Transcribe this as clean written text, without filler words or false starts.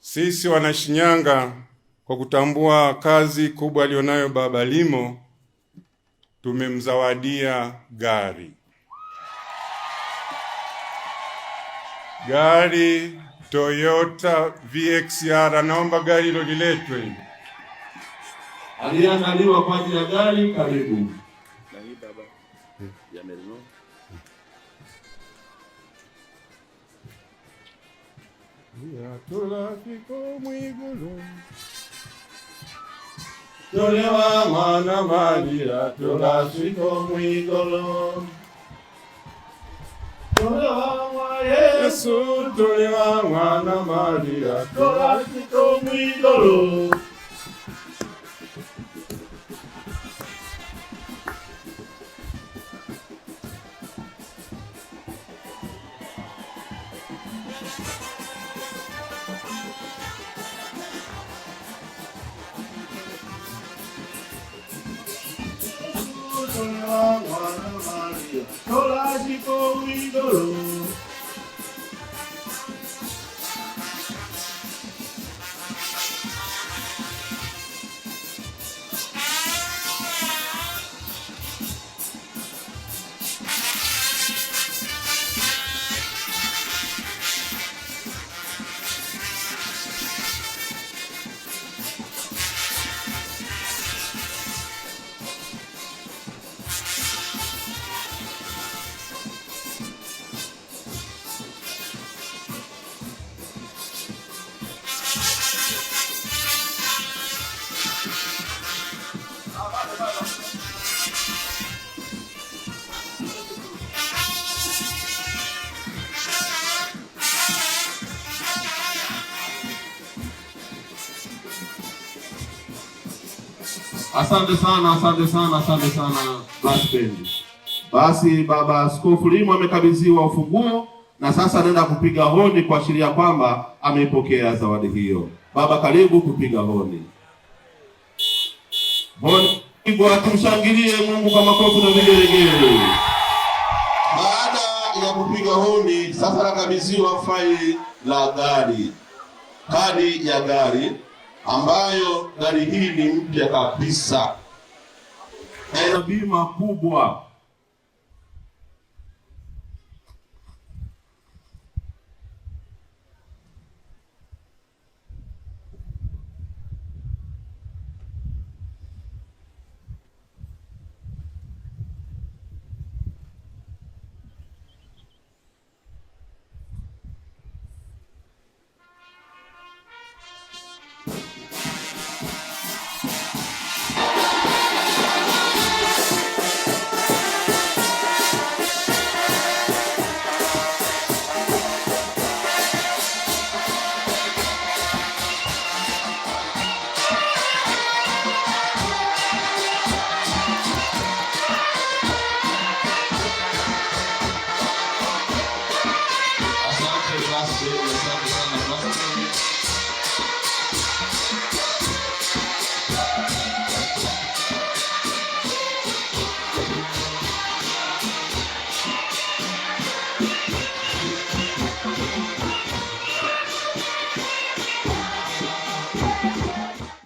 Sisi Wanashinyanga, kwa kutambua kazi kubwa alionayo Baba Limo, tumemzawadia gari Toyota VXR. Naomba gari hilo liletwe. Aliandaliwa kwa ajili ya gari. Karibu. Tolewa mwana Maria, tolasiko mwigolo. Tolewa mwa Yesu, tolewa mwana Maria, tolasiko mwigolo. Tolewa mwana Maria, tolasiko mwigolo. Asante sana Blaspendi. Basi Baba Askofu Limo amekabidhiwa ufunguo na sasa anaenda kupiga honi kuashiria kwamba ameipokea zawadi hiyo. Baba, karibu kupiga honi. Honi, tumshangilie Mungu kwa makofi na vigelegele. Baada ya kupiga honi, sasa nakabidhiwa faili la gari. Kadi ya gari ambayo gari hii ni mpya kabisa. Ina bima kubwa